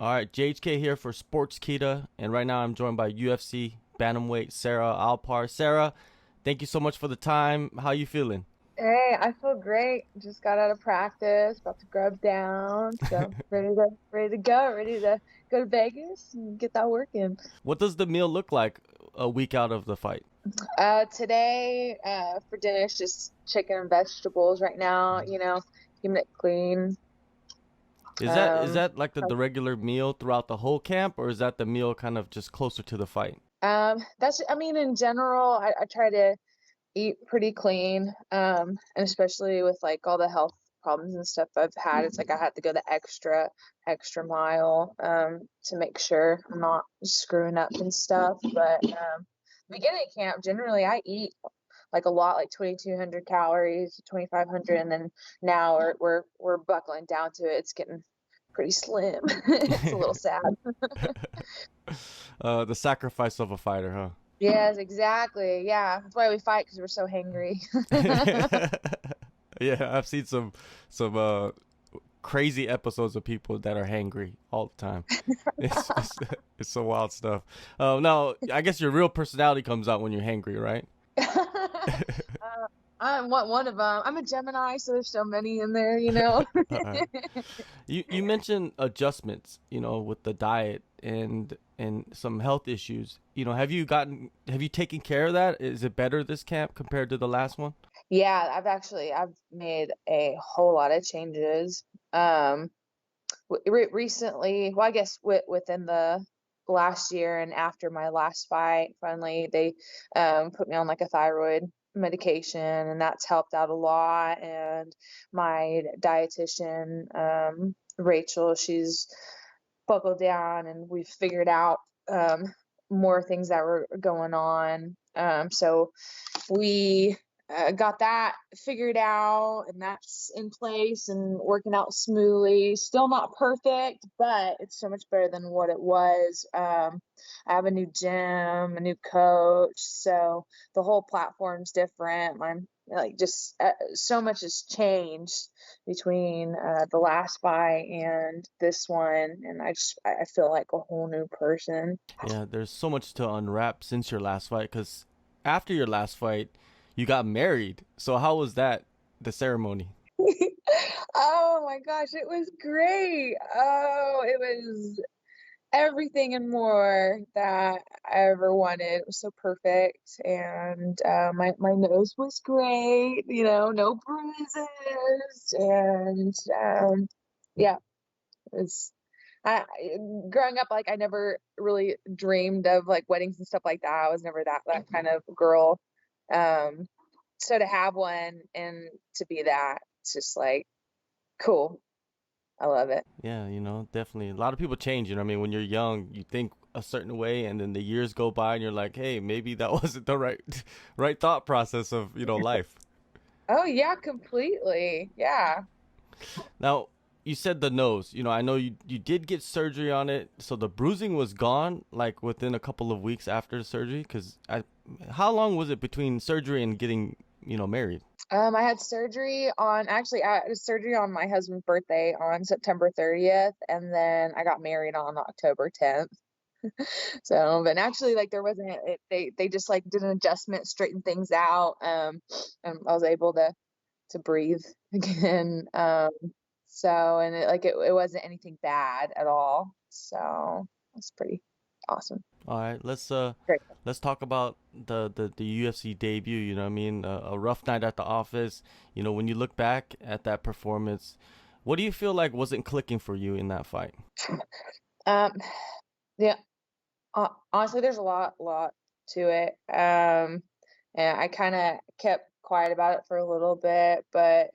All right, JHK here for Sportskeeda, and right now I'm joined by UFC bantamweight Sarah Alpar. Sarah, thank you so much for the time. How you feeling? Hey, I feel great. Just got out of practice, about to grub down, so ready to go to Vegas and get that work in. What does the meal look like a week out of the fight? Today, for dinner, it's just chicken and vegetables right now, keeping it clean. Is Um, that like the regular meal throughout the whole camp, or is that the meal kind of just closer to the fight? I mean, in general, I try to eat pretty clean. And especially with like all the health problems and stuff I've had, it's like I had to go the extra mile to make sure I'm not screwing up and stuff. But beginning of camp, generally I eat like a lot, like 2,200 calories, 2,500, and then now we're buckling down to it. It's getting pretty slim. It's a little sad. The sacrifice of a fighter, Yes, exactly. Yeah, that's why we fight, because we're so hangry. huh? Yeah, I've seen some crazy episodes of people that are hangry all the time. It's some wild stuff. Now, I guess your real personality comes out when you're hangry, right? I'm one of them. I'm a Gemini, so there's so many in there. All right. You mentioned adjustments, with the diet and some health issues. Have you taken care of that? Is it better this camp compared to the last one? Yeah, I've made a whole lot of changes. Recently, well, I guess within the last year and after my last fight, finally they put me on like a thyroid medication, and that's helped out a lot. And my dietitian, Rachel, she's buckled down, and we've figured out more things that were going on. So we got that figured out, and that's in place and working out smoothly. Still not perfect, but it's so much better than what it was. I have a new gym, a new coach, so the whole platform's different. I'm like just so much has changed between the last fight and this one, and I feel like a whole new person. Yeah, there's so much to unwrap since your last fight. Cause after your last fight, you got married. So how was that? The ceremony? Oh my gosh, it was great. Oh, it was everything and more that I ever wanted. It was so perfect. And my nose was great, no bruises. And yeah, it was I growing up, like I never really dreamed of like weddings and stuff like that. I was never that kind of girl. Um, so to have one and to be that, it's just like cool. I love it. Yeah, definitely. A lot of people change, I mean, when you're young, you think a certain way and then the years go by and you're like, "Hey, maybe that wasn't the right thought process of, life." Oh yeah, completely. Yeah. Now, you said the nose. I know you did get surgery on it, so the bruising was gone like within a couple of weeks after the surgery. How long was it between surgery and getting, married? I had surgery on my husband's birthday on September 30th, and then I got married on October 10th. So, but actually, like there wasn't they just like did an adjustment, straightened things out, and I was able to breathe again. So, and it wasn't anything bad at all. So it's pretty awesome. All right, Great. let's talk about the UFC debut. You know what I mean? A rough night at the office. When you look back at that performance, what do you feel like wasn't clicking for you in that fight? Um, yeah, honestly, there's a lot to it. And I kind of kept quiet about it for a little bit, but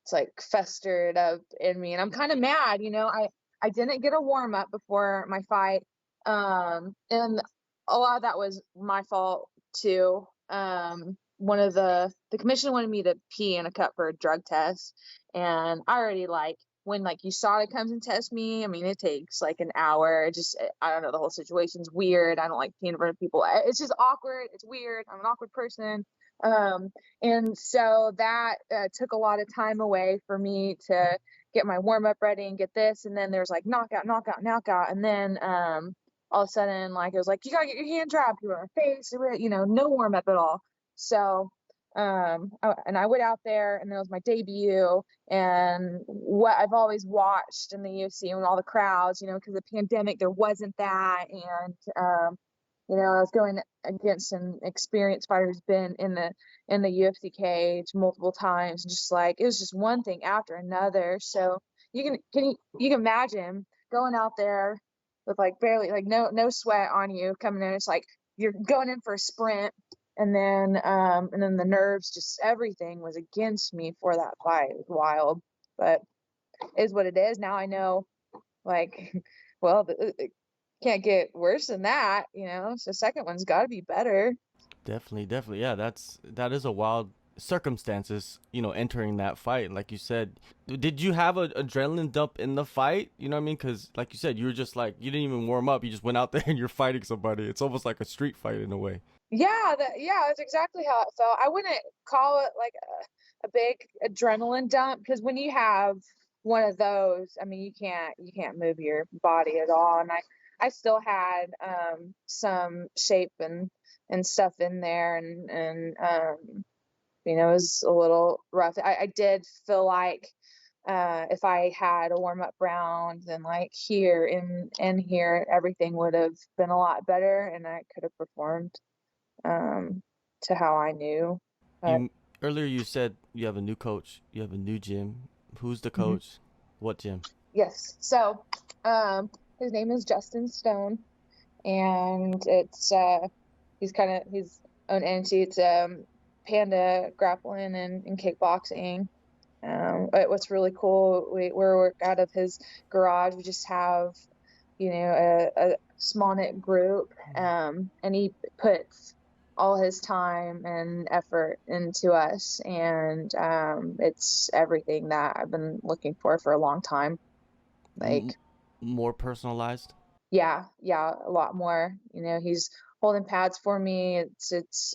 it's like festered up in me, and I'm kind of mad. I didn't get a warm up before my fight, and a lot of that was my fault too. One of the commission wanted me to pee in a cup for a drug test, and I already like when like USADA comes and tests me. I mean, it takes like an hour. I don't know. The whole situation's weird. I don't like peeing in front of people. It's just awkward. It's weird. I'm an awkward person. Um, and so that took a lot of time away for me to get my warm up ready and get this. And then there's like knockout, knockout, knockout. And then all of a sudden, like, it was like, you gotta get your hand trapped, you my face, you know, no warm up at all. So and I went out there, and it was my debut, and what I've always watched in the UFC and all the crowds, you know, because of the pandemic, there wasn't that. And you know, I was going against an experienced fighter who's been in the UFC cage multiple times. Just like, it was just one thing after another. So you can imagine going out there with like barely, like, no sweat on you coming in. It's like you're going in for a sprint, and then the nerves, just everything was against me for that fight. It was wild, but it is what it is. Now I know, like, well, it can't get worse than that, you know. So second one's got to be better. Definitely. Yeah, that is a wild circumstances, you know, entering that fight. Like you said, did you have an adrenaline dump in the fight? You know what I mean? Because like you said, you were just like, you didn't even warm up. You just went out there and you're fighting somebody. It's almost like a street fight in a way. Yeah, that's exactly how it felt. I wouldn't call it like a big adrenaline dump, because when you have one of those, I mean, you can't move your body at all. And I still had some shape and stuff in there, and you know, it was a little rough. I did feel like if I had a warm-up round, then like here in here, everything would have been a lot better, and I could have performed to how I knew. But Earlier you said you have a new coach, you have a new gym. Who's the coach? What gym? yes, so his name is Justin Stone, and it's he's his own entity. It's Panda Grappling and Kickboxing. But what's really cool, we work out of his garage. We just have, you know, a small knit group, and he puts all his time and effort into us, and it's everything that I've been looking for a long time. Like, more personalized? yeah, a lot more. You know, he's holding pads for me. It's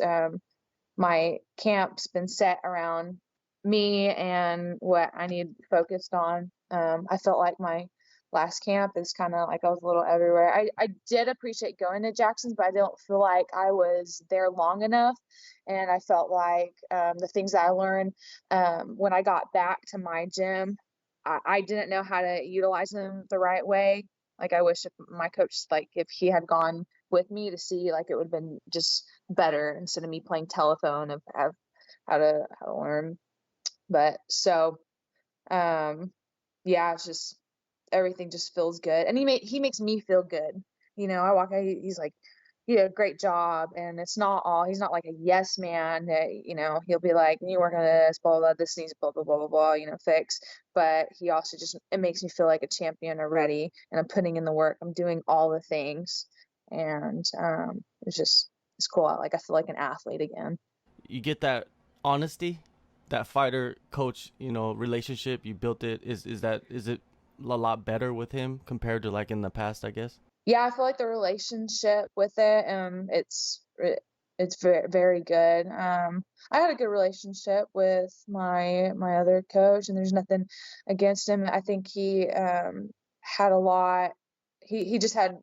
my camp's been set around me and what I need focused on. I felt like my last camp is kind of like I was a little everywhere. I did appreciate going to Jackson's, but I don't feel like I was there long enough. And I felt like the things that I learned when I got back to my gym, I didn't know how to utilize them the right way. Like, I wish if my coach, like, if he had gone with me to see, like, it would have been just better instead of me playing telephone of how to learn. But so yeah, it's just everything just feels good, and he makes me feel good. You know, I walk out, he's like, you did a great job. And he's not like a yes man that, you know, he'll be like, you work on this, blah, blah, this needs blah, blah, blah, blah, blah, you know, fix. But he also just, it makes me feel like a champion already, and I'm putting in the work, I'm doing all the things. And it's cool. Like, I feel like an athlete again. You get that honesty, that fighter coach, you know, relationship. You built it. Is it a lot better with him compared to like in the past, I guess? Yeah, I feel like the relationship with it, it's very, very good. I had a good relationship with my other coach, and there's nothing against him. I think he had a lot. He just had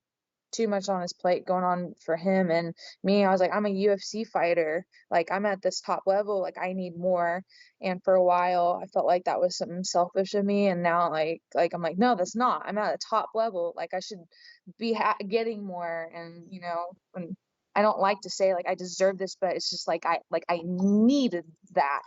too much on his plate going on for him and me. I was like, I'm a UFC fighter. Like, I'm at this top level. Like, I need more. And for a while, I felt like that was something selfish of me. And now, like I'm like, no, that's not. I'm at a top level. Like, I should be getting more. And, you know, when I don't like to say like I deserve this, but it's just like I needed that,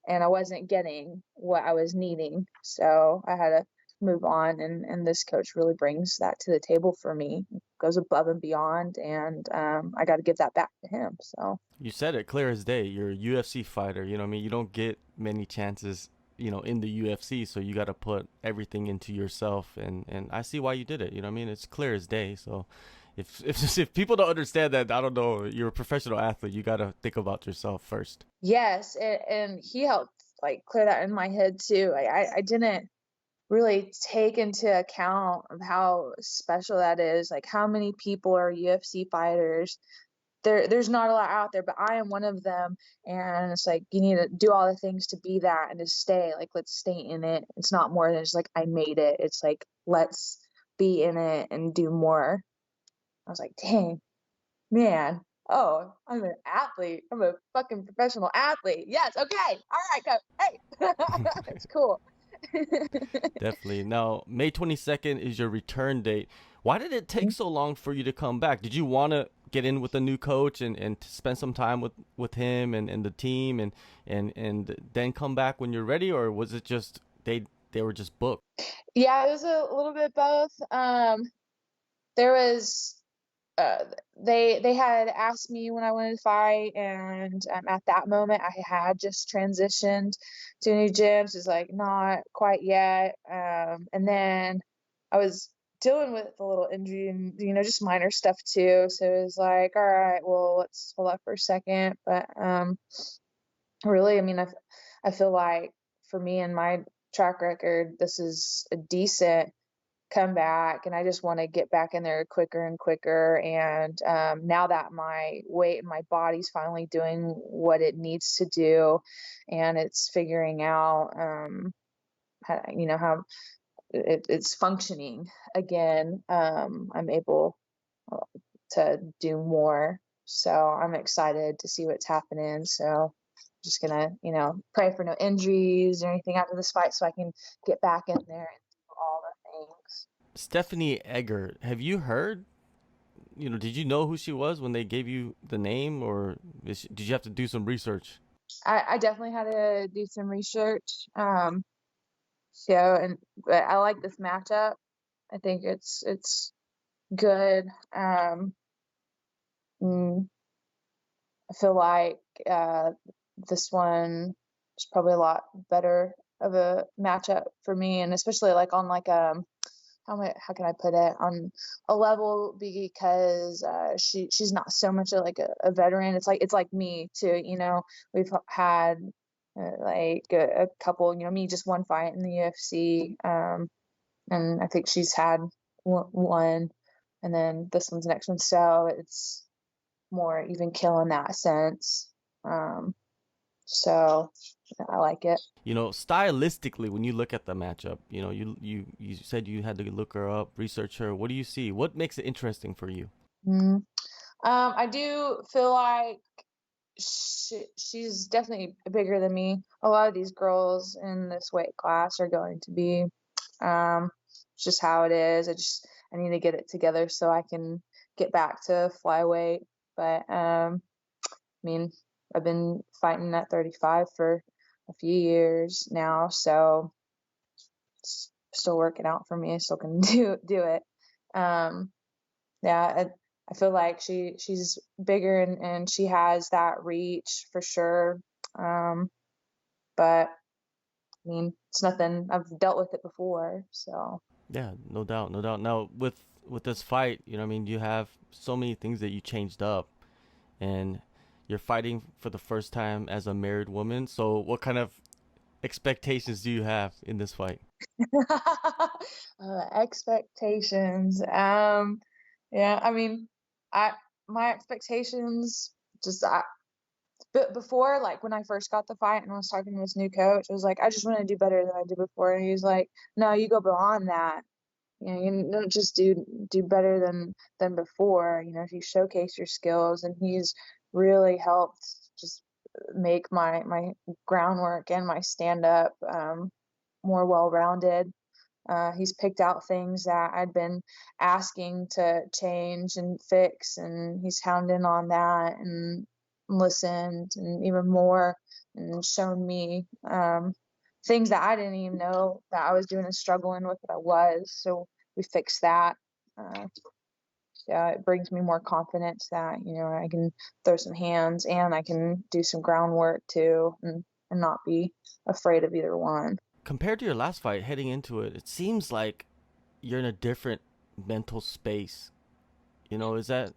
and I wasn't getting what I was needing. So I had to move on, and this coach really brings that to the table for me, goes above and beyond, and I got to give that back to him. So You said it clear as day. You're a UFC fighter. You know what I mean? You don't get many chances, you know, in the UFC. So you got to put everything into yourself. And I see why you did it. You know what I mean? It's clear as day. So if people don't understand that, I don't know, you're a professional athlete. You got to think about yourself first. yes, and he helped like clear that in my head too. I didn't really take into account of how special that is. Like, how many people are UFC fighters there's not a lot out there, but I am one of them. And it's like, you need to do all the things to be that and to stay, like, let's stay in it. It's not more than just like, I made it. It's like, let's be in it and do more. I was like, dang, man. Oh, I'm an athlete. I'm a fucking professional athlete. Yes. Okay. All right. Go. Hey, it's cool. Definitely. Now, May 22nd is your return date. Why did it take so long for you to come back? Did you want to get in with a new coach and to spend some time with him and the team and then come back when you're ready, or was it just they were just booked? Yeah, it was a little bit both. There was uh, they had asked me when I wanted to fight, and at that moment I had just transitioned to a new gym, so it's like not quite yet. And then I was dealing with a little injury and just minor stuff too, so it was like, all right, well, let's hold up for a second. But really, I mean, I feel like for me and my track record, this is a decent come back, and I just want to get back in there quicker and quicker. And now that my weight and my body's finally doing what it needs to do, and it's figuring out how it's functioning again, I'm able to do more. So I'm excited to see what's happening. So just gonna pray for no injuries or anything after this fight, so I can get back in there and do all the things. Stephanie Egger, have you heard? Did you know who she was when they gave you the name, or did you have to do some research? I definitely had to do some research. But I like this matchup. I think it's good. Mm, I feel like this one is probably a lot better of a matchup for me, and especially like on like how can I put it, on a level, because she's not so much like a veteran. It's like me too. We've had like a couple. Me just one fight in the UFC, and I think she's had one, and then this one's the next one. So it's more even kill in that sense. Um, so I like it. Stylistically, when you look at the matchup, you said you had to look her up, research her. What do you see? What makes it interesting for you? Mm. I do feel like she's definitely bigger than me. A lot of these girls in this weight class are going to be. It's just how it is. I need to get it together so I can get back to flyweight. But I mean, I've been fighting at 35 for a few years now, so it's still working out for me. I still can do it. Um, yeah, I feel like she's bigger, and she has that reach for sure. But I mean, it's nothing. I've dealt with it before, so. Yeah, no doubt, no doubt. Now with this fight, I mean, you have so many things that you changed up, and you're fighting for the first time as a married woman. So, what kind of expectations do you have in this fight? Expectations. Yeah, I mean, I my expectations just but before, like when I first got the fight and I was talking to this new coach, I was like, I just want to do better than I did before. And he was like, no, you go beyond that. You don't just do better than before. If you showcase your skills, and he's really helped just make my groundwork and my stand up more well rounded. He's picked out things that I'd been asking to change and fix, and he's hounding on that and listened and even more, and shown me things that I didn't even know that I was doing and struggling with that I was. So we fixed that. Yeah, it brings me more confidence that I can throw some hands and I can do some groundwork too, and not be afraid of either one. Compared to your last fight, heading into it, it seems like you're in a different mental space. Is that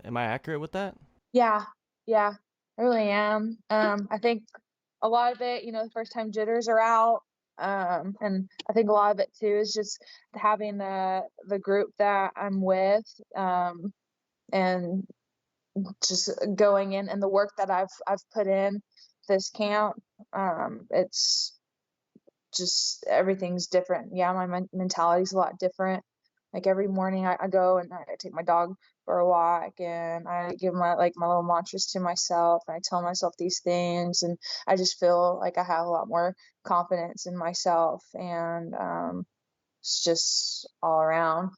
am I accurate with that? Yeah, yeah, I really am. I think a lot of it, the first time jitters are out. And I think a lot of it too is just having the group that I'm with, and just going in and the work that I've put in this camp, it's just everything's different. Yeah, my mentality's a lot different. Like every morning I go and I take my dog for a walk and I give my little mantras to myself and I tell myself these things and I just feel like I have a lot more confidence in myself and it's just all around.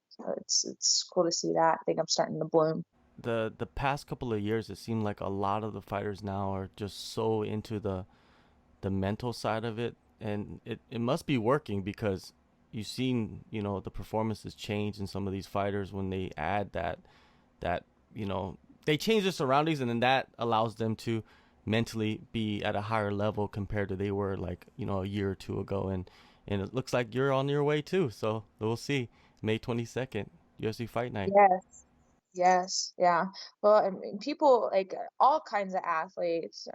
So it's cool to see that. I think I'm starting to bloom. The past couple of years, it seemed like a lot of the fighters now are just so into the mental side of it, and it must be working because you've seen, the performances change in some of these fighters when they add that they change their surroundings, and then that allows them to mentally be at a higher level compared to they were like a year or two ago, and it looks like you're on your way too. So we'll see. May 22nd, UFC Fight Night. Yes. Yes. Yeah. Well, I mean, people like all kinds of athletes.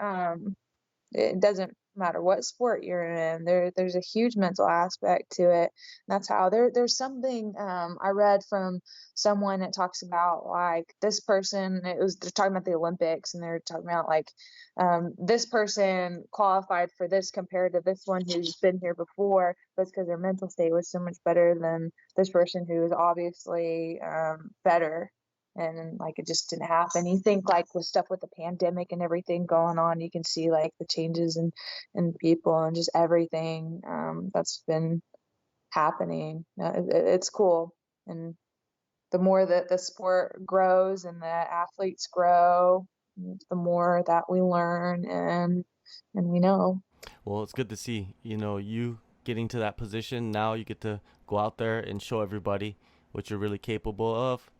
It doesn't matter what sport you're in. There's a huge mental aspect to it. That's how there's something I read from someone that talks about like this person. They're talking about the Olympics and they're talking about like this person qualified for this compared to this one who's been here before, but it's because their mental state was so much better than this person who is obviously better. And like it just didn't happen. You think like with stuff with the pandemic and everything going on, you can see like the changes in people and just everything that's been happening. It's cool. And the more that the sport grows and the athletes grow, the more that we learn and we know. Well, it's good to see, you getting to that position. Now you get to go out there and show everybody what you're really capable of.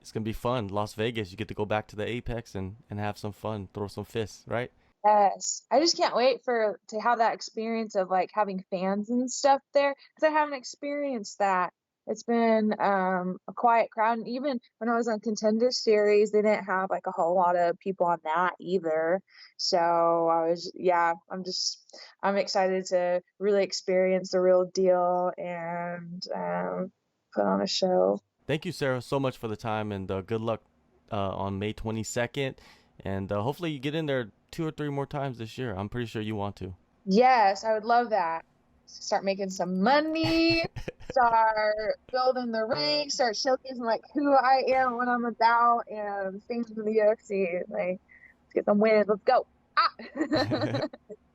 It's going to be fun. Las Vegas, you get to go back to the Apex and have some fun, throw some fists, right? Yes, I just can't wait to have that experience of like having fans and stuff there because I haven't experienced that. It's been a quiet crowd, and even when I was on Contender Series, they didn't have like a whole lot of people on that either. So I'm excited to really experience the real deal and put on a show. Thank you, Sarah, so much for the time, and good luck on May 22nd. And hopefully you get in there 2 or 3 more times this year. I'm pretty sure you want to. Yes, I would love that. Start making some money, start building the ring, start showcasing like who I am, what I'm about, and things in the UFC. Like, let's get some wins. Let's go. Ah!